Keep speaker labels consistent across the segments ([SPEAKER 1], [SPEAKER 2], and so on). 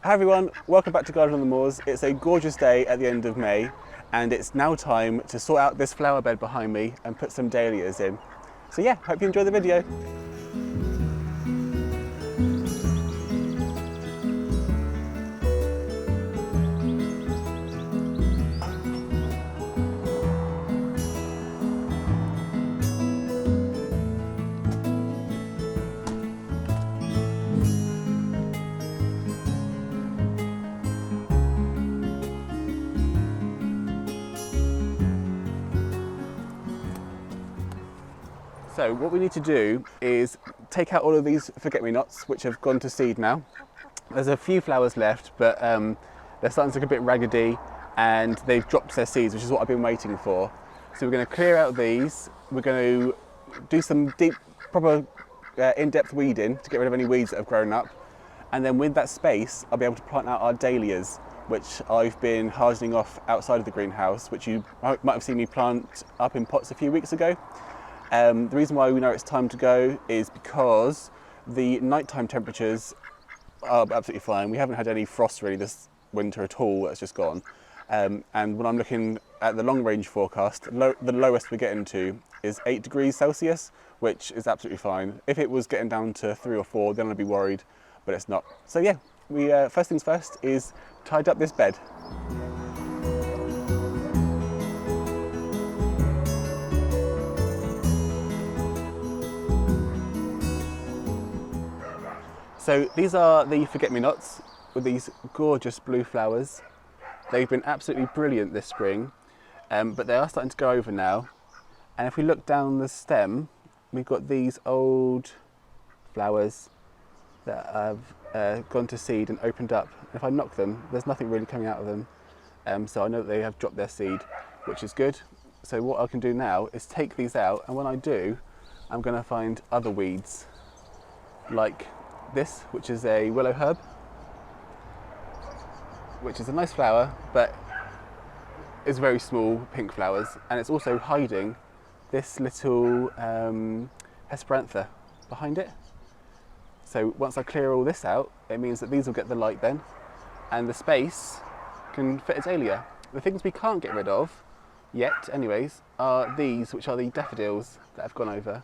[SPEAKER 1] Hi everyone, welcome back to Garden on the Moors. It's a gorgeous day at the end of May and it's now time to sort out this flower bed behind me and put some dahlias in. So yeah, hope you enjoy the video. So what we need to do is take out all of these forget-me-nots which have gone to seed now. There's a few flowers left, but they're starting to look a bit raggedy and they've dropped their seeds, which is what I've been waiting for. So we're going to clear out these, we're going to do some deep, proper in-depth weeding to get rid of any weeds that have grown up. And then with that space, I'll be able to plant out our dahlias, which I've been hardening off outside of the greenhouse, which you might have seen me plant up in pots a few weeks ago. The reason why we know it's time to go is because the nighttime temperatures are absolutely fine. We haven't had any frost really this winter at all, that's just gone. And when I'm looking at the long range forecast, the lowest we're getting to is 8 degrees Celsius, which is absolutely fine. If it was getting down to 3 or 4, then I'd be worried, but it's not. So yeah, we first things first is tidy up this bed. So these are the forget-me-nots with these gorgeous blue flowers. They've been absolutely brilliant this spring, but they are starting to go over now. And if we look down the stem, we've got these old flowers that have gone to seed and opened up. If I knock them, there's nothing really coming out of them. So I know that they have dropped their seed, which is good. So what I can do now is take these out, and when I do, I'm going to find other weeds like this, which is a willow herb, which is a nice flower, but it's very small pink flowers, and it's also hiding this little Hesperantha behind it. So once I clear all this out, it means that these will get the light then, and the space can fit a dahlia. The things we can't get rid of yet, anyways, are these, which are the daffodils that have gone over.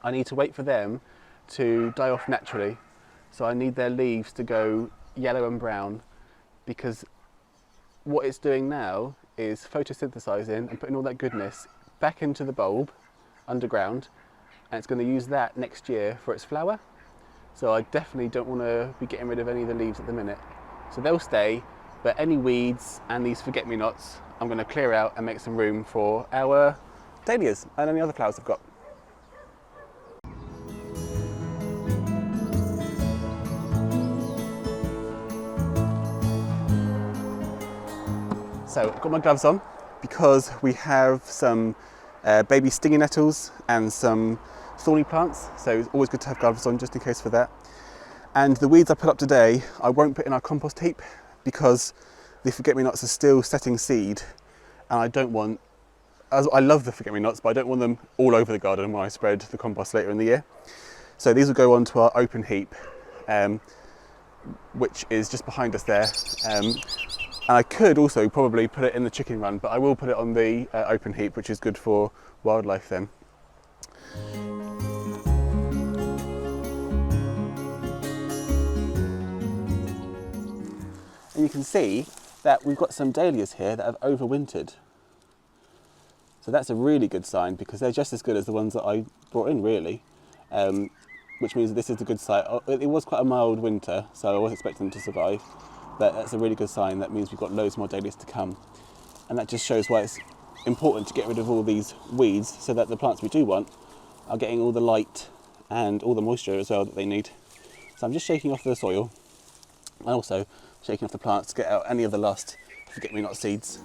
[SPEAKER 1] I need to wait for them to die off naturally, so I need their leaves to go yellow and brown, because what it's doing now is photosynthesizing and putting all that goodness back into the bulb underground, and it's going to use that next year for its flower. So I definitely don't want to be getting rid of any of the leaves at the minute, so they'll stay, but any weeds and these forget-me-nots I'm going to clear out and make some room for our dahlias and any other flowers I've got. So I've got my gloves on because we have some baby stinging nettles and some thorny plants, so it's always good to have gloves on just in case for that. And the weeds I put up today, I won't put in our compost heap because the forget-me-nots are still setting seed, and I don't want, I love the forget-me-nots, but I don't want them all over the garden when I spread the compost later in the year. So these will go onto our open heap, which is just behind us there. And I could also probably put it in the chicken run, but I will put it on the open heap, which is good for wildlife then. And you can see that we've got some dahlias here that have overwintered. So that's a really good sign, because they're just as good as the ones that I brought in really, which means that this is a good site. It was quite a mild winter, so I was expecting them to survive. But that's a really good sign. That means we've got loads more dahlias to come. And that just shows why it's important to get rid of all these weeds, so that the plants we do want are getting all the light and all the moisture as well that they need. So I'm just shaking off the soil, and also shaking off the plants to get out any of the last forget-me-not seeds.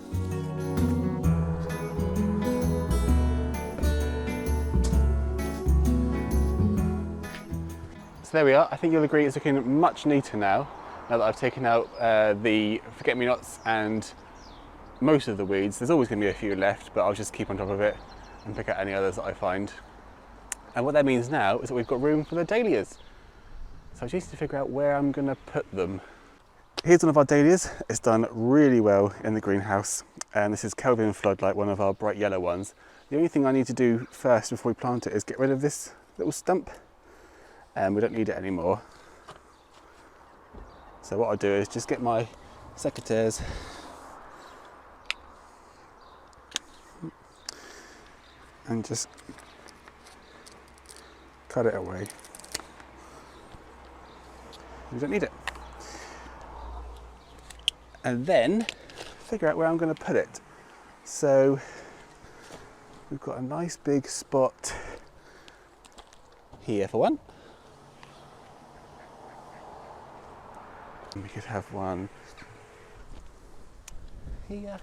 [SPEAKER 1] So there we are. I think you'll agree it's looking much neater now that I've taken out the forget-me-nots and most of the weeds. There's always going to be a few left, but I'll just keep on top of it and pick out any others that I find. And what that means now is that we've got room for the dahlias. So I just need to figure out where I'm going to put them. Here's one of our dahlias. It's done really well in the greenhouse. And this is Kelvin Floodlight, one of our bright yellow ones. The only thing I need to do first before we plant it is get rid of this little stump. And we don't need it anymore. So what I'll do is just get my secateurs and just cut it away. We don't need it. And then figure out where I'm going to put it. So we've got a nice big spot here for one. And we could have one here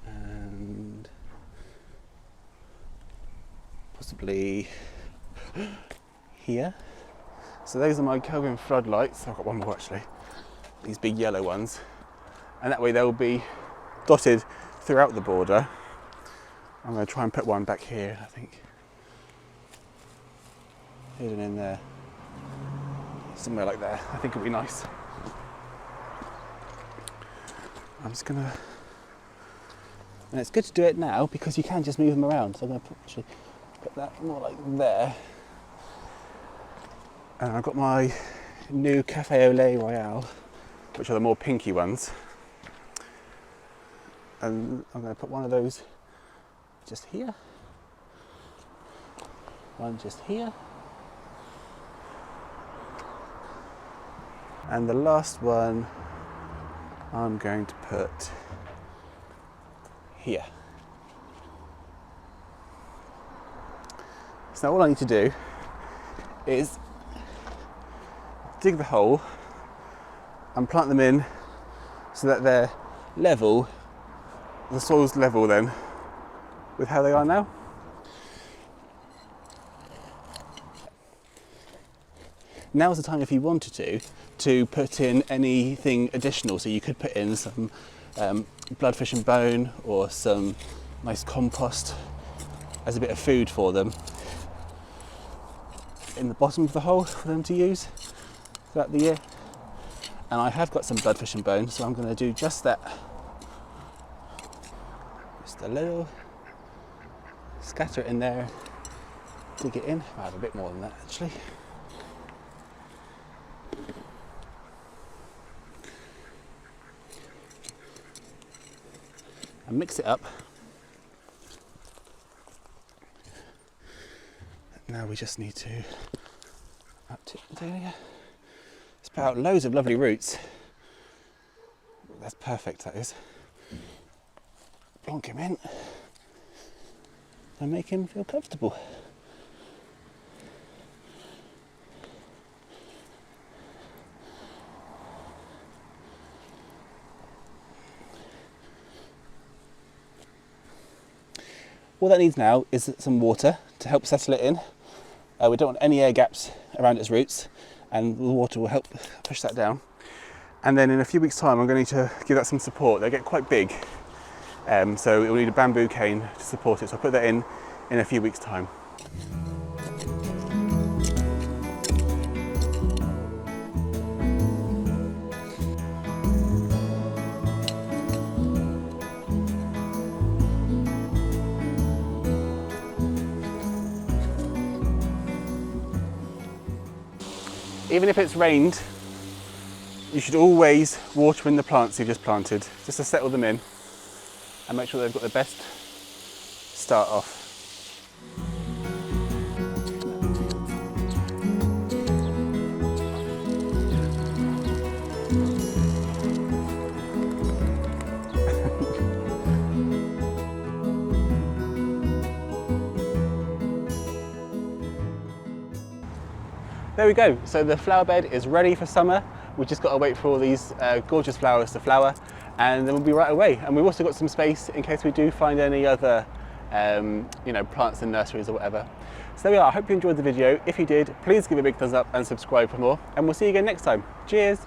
[SPEAKER 1] and possibly here. So those are my Kelvin floodlights. I've got one more actually, these big yellow ones, and that way they'll be dotted throughout the border. I'm going to try and put one back here, I think, hidden in there, somewhere like there. I think it'll be nice. I'm just gonna, and it's good to do it now because you can just move them around. So I'm going to actually put that more like there. And I've got my new Cafe au Lait Royale, which are the more pinky ones. And I'm going to put one of those just here, one just here, and the last one I'm going to put here. So now all I need to do is dig the hole and plant them in so that they're level, the soil's level then with how they are now. Now's the time, if you wanted to put in anything additional. So you could put in some bloodfish and bone or some nice compost as a bit of food for them in the bottom of the hole for them to use throughout the year. And I have got some bloodfish and bone, so I'm going to do just that. Just a little, scatter it in there, dig it in. I have a bit more than that actually. And mix it up. Now we just need to up-tip the dahlia. Sprout out loads of lovely roots. That's perfect, that is. Plonk him in and make him feel comfortable. All that needs now is some water to help settle it in. We don't want any air gaps around its roots, and the water will help push that down. And then in a few weeks' time, I'm going to need to give that some support. They get quite big, so it will need a bamboo cane to support it. So I'll put that in a few weeks' time. Even if it's rained, you should always water in the plants you've just planted, just to settle them in and make sure they've got the best start off. There we go, so the flower bed is ready for summer. We've just got to wait for all these gorgeous flowers to flower, and then we'll be right away. And we've also got some space in case we do find any other plants in nurseries or whatever. So there we are. I hope you enjoyed the video. If you did, please give it a big thumbs up and subscribe for more, and we'll see you again next time. Cheers!